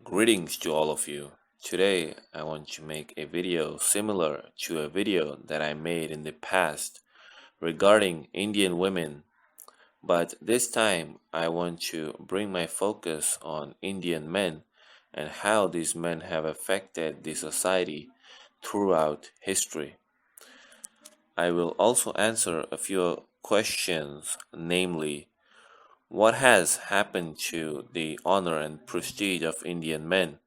Greetings to all of you. Today I want to make a video similar to a video that I made in the past regarding Indian women, but this time I want to bring my focus on Indian men and how these men have affected the society throughout history. I will also answer a few questions, namely, what has happened to the honor and prestige of Indian men,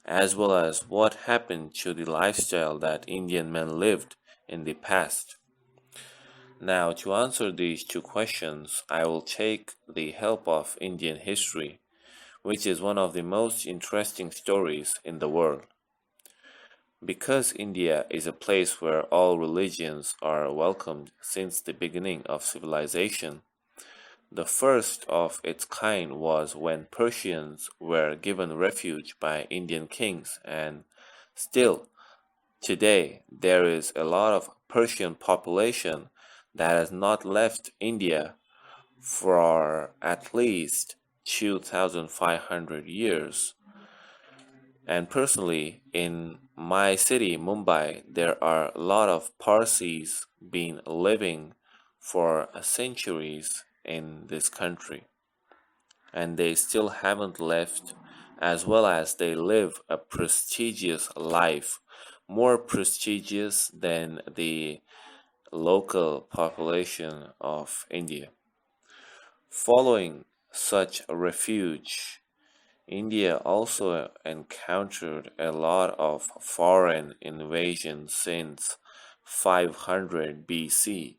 as well as what happened to the lifestyle that Indian men lived in the past. Now, to answer these two questions, I will take the help of Indian history, which is one of the most interesting stories in the world. Because India is a place where all religions are welcomed since the beginning of civilization, the first of its kind was when Persians were given refuge by Indian kings, and still today there is a lot of Persian population that has not left India for at least 2,500 years. And personally, in my city, Mumbai, there are a lot of Parsis been living for centuries in this country, and they still haven't left, as well as they live a prestigious life, more prestigious than the local population of India. Following such a refuge, India also encountered a lot of foreign invasion since 500 BC.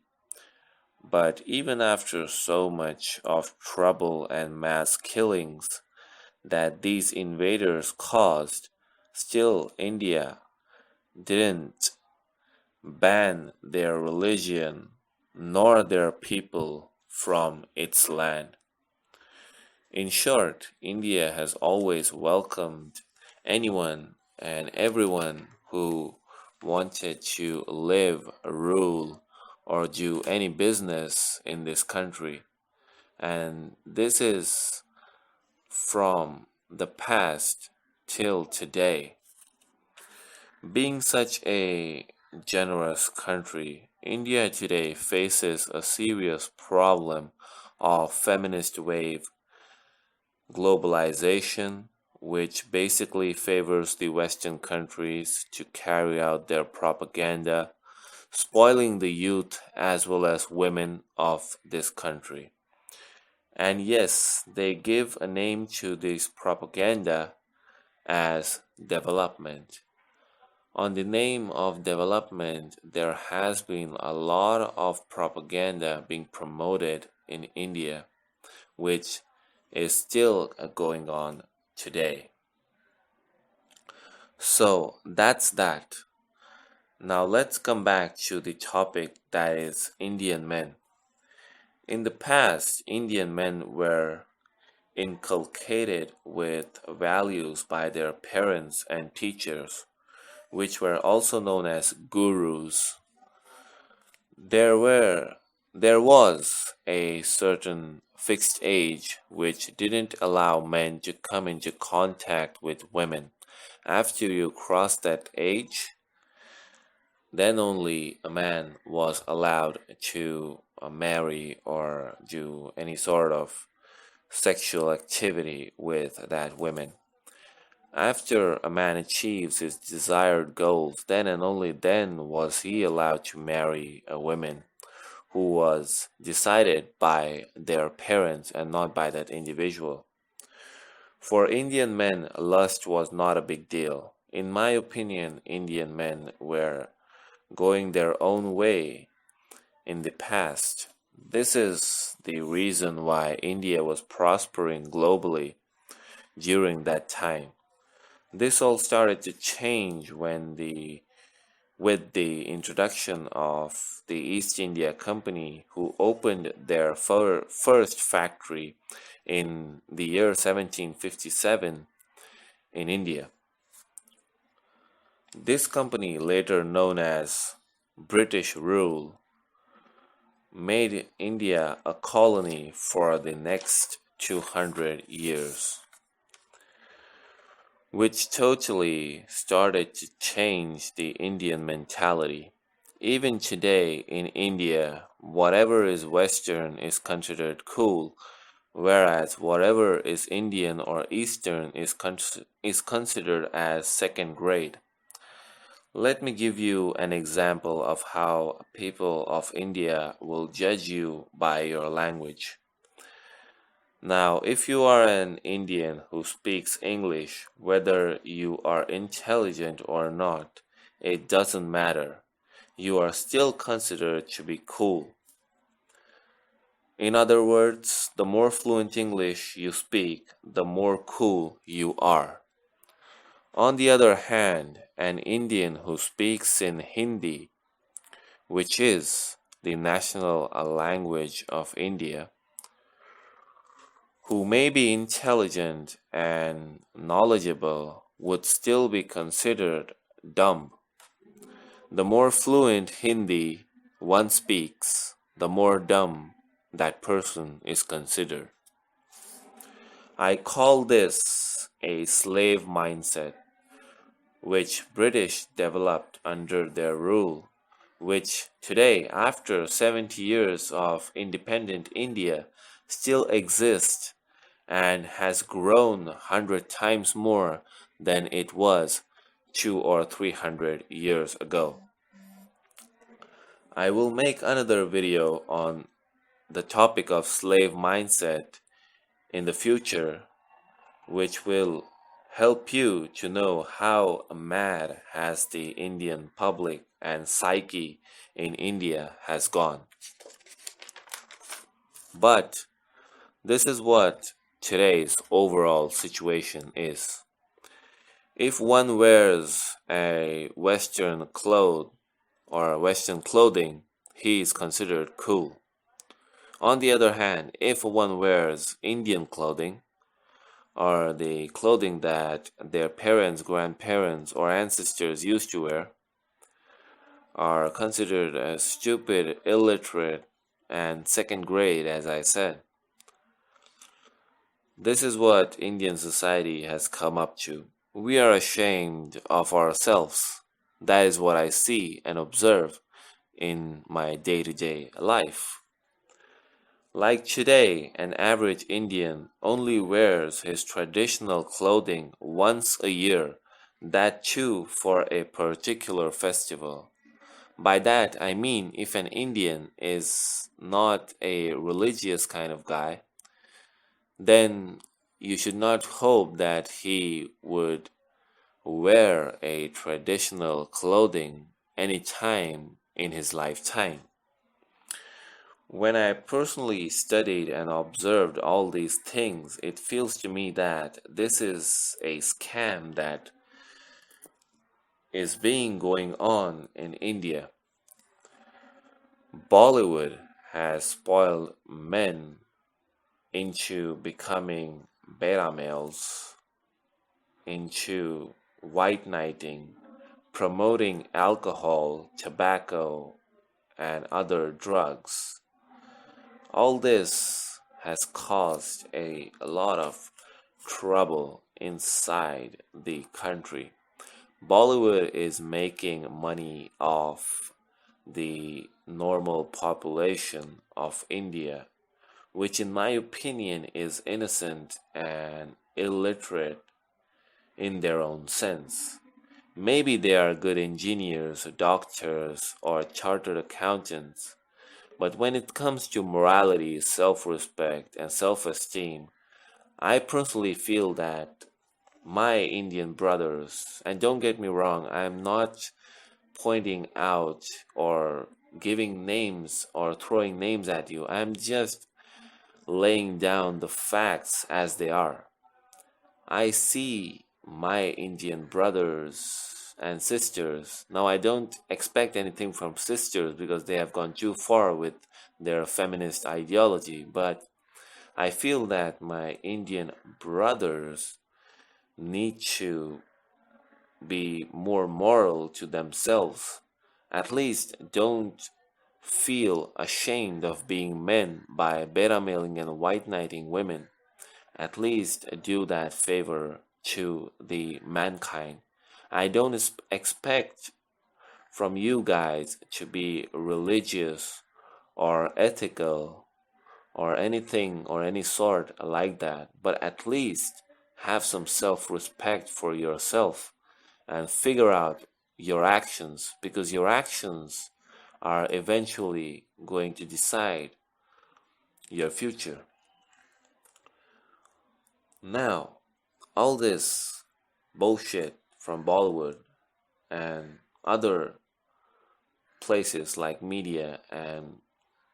But even after so much of trouble and mass killings that these invaders caused, still India didn't ban their religion nor their people from its land. In short, India has always welcomed anyone and everyone who wanted to live, rule, or do any business in this country. And this is from the past till today. Being such a generous country, India today faces a serious problem of feminist wave globalization, which basically favors the Western countries to carry out their propaganda, spoiling the youth as well as women of this country. And yes, they give a name to this propaganda as development. On the name of development, there has been a lot of propaganda being promoted in India, which is still going on today. So that's that. Now let's come back to the topic that is Indian men. In the past, Indian men were inculcated with values by their parents and teachers, which were also known as gurus. There were there was a certain fixed age which didn't allow men to come into contact with women. After you crossed that age, then only a man was allowed to marry or do any sort of sexual activity with that woman. After a man achieves his desired goals, then and only then was he allowed to marry a woman who was decided by their parents and not by that individual. For Indian men, lust was not a big deal. In my opinion, Indian men were going their own way in the past. This is the reason why India was prospering globally during that time. This all started to change with the introduction of the East India Company, who opened their first factory in the year 1757 in India. This company, later known as British Rule, made India a colony for the next 200 years. which totally started to change the Indian mentality. Even today in India, whatever is Western is considered cool, whereas whatever is Indian or Eastern is considered as second grade. Let me give you an example of how people of India will judge you by your language. Now, if you are an Indian who speaks English, whether you are intelligent or not, it doesn't matter. You are still considered to be cool. In other words, the more fluent English you speak, the more cool you are. On the other hand, an Indian who speaks in Hindi, which is the national language of India, who may be intelligent and knowledgeable, would still be considered dumb. The more fluent Hindi one speaks, the more dumb that person is considered. I call this a slave mindset, which British developed under their rule, which today, after 70 years of independent India, still exists and has grown 100 times more than it was 200 or 300 years ago. I will make another video on the topic of slave mindset in the future, which will help you to know how mad has the Indian public and psyche in India has gone. But this is what today's overall situation is. If one wears a Western cloth or Western clothing, he is considered cool. On the other hand, if one wears Indian clothing, or the clothing that their parents, grandparents, or ancestors used to wear, are considered as stupid, illiterate, and second grade, as I said. This is what Indian society has come up to. We are ashamed of ourselves. That is what I see and observe in my day-to-day life. Like today, an average Indian only wears his traditional clothing once a year, that too for a particular festival. By that I mean if an Indian is not a religious kind of guy, then you should not hope that he would wear a traditional clothing any time in his lifetime. When I personally studied and observed all these things, it feels to me that this is a scam that is being going on in India. Bollywood has spoiled men into becoming beta males, into white knighting, promoting alcohol, tobacco, and other drugs. All this has caused a lot of trouble inside the country. Bollywood is making money off the normal population of India, which in my opinion is innocent and illiterate in their own sense. Maybe they are good engineers, doctors, or chartered accountants, but when it comes to morality, self-respect, and self-esteem, I personally feel that my Indian brothers, and don't get me wrong, I'm not pointing out or giving names or throwing names at you. I'm just laying down the facts as they are. I see my Indian brothers and sisters. Now, I don't expect anything from sisters because they have gone too far with their feminist ideology, but I feel that my Indian brothers need to be more moral to themselves. At least don't feel ashamed of being men by beta mailing and white knighting women. At least do that favor to the mankind. I don't expect from you guys to be religious or ethical or anything or any sort like that, but at least have some self-respect for yourself and figure out your actions, because your actions are eventually going to decide your future. Now, all this bullshit from Bollywood and other places like media and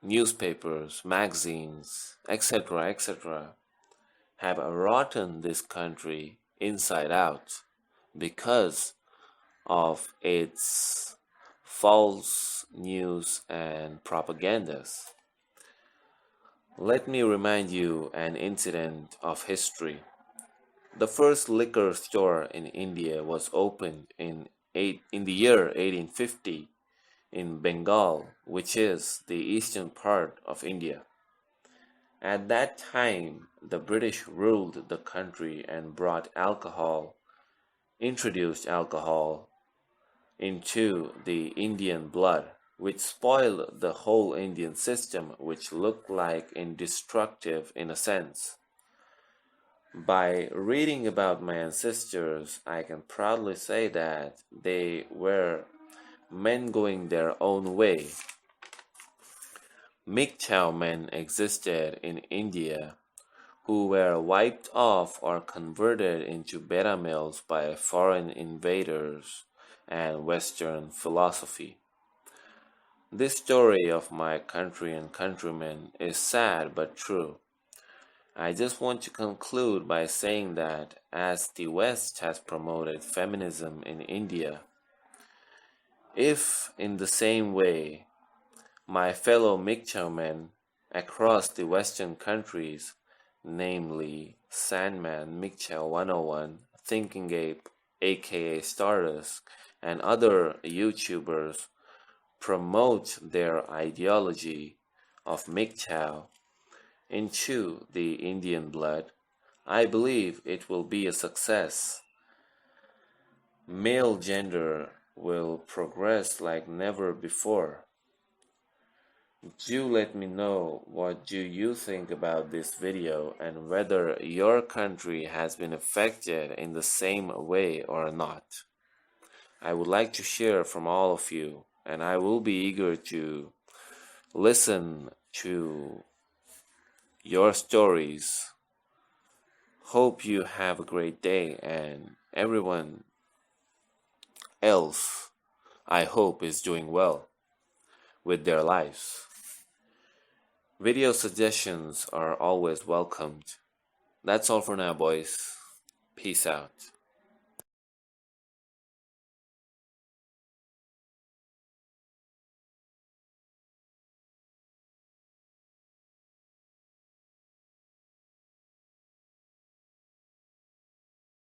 newspapers, magazines, etc., etc., have rotten this country inside out because of its false news and propagandas. Let me remind you an incident of history. The first liquor store in India was opened in the year 1850 in Bengal, which is the eastern part of India. At that time, the British ruled the country and introduced alcohol into the Indian blood, which spoiled the whole Indian system, which looked like indestructible in a sense. By reading about my ancestors, I can proudly say that they were men going their own way. MGTOW men existed in India who were wiped off or converted into beta males by foreign invaders and Western philosophy. This story of my country and countrymen is sad but true. I just want to conclude by saying that as the West has promoted feminism in India, if in the same way my fellow MGTOW men across the Western countries, namely Sandman, MGTOW 101, Thinking Ape, aka Stardust, and other YouTubers promote their ideology of MGTOW into the Indian blood, I believe it will be a success. Male gender will progress like never before. Do let me know what do you think about this video and whether your country has been affected in the same way or not. I would like to hear from all of you, and I will be eager to listen to your stories. Hope you have a great day, and everyone else, I hope, is doing well with their lives. Video suggestions are always welcomed. That's all for now, boys. Peace out.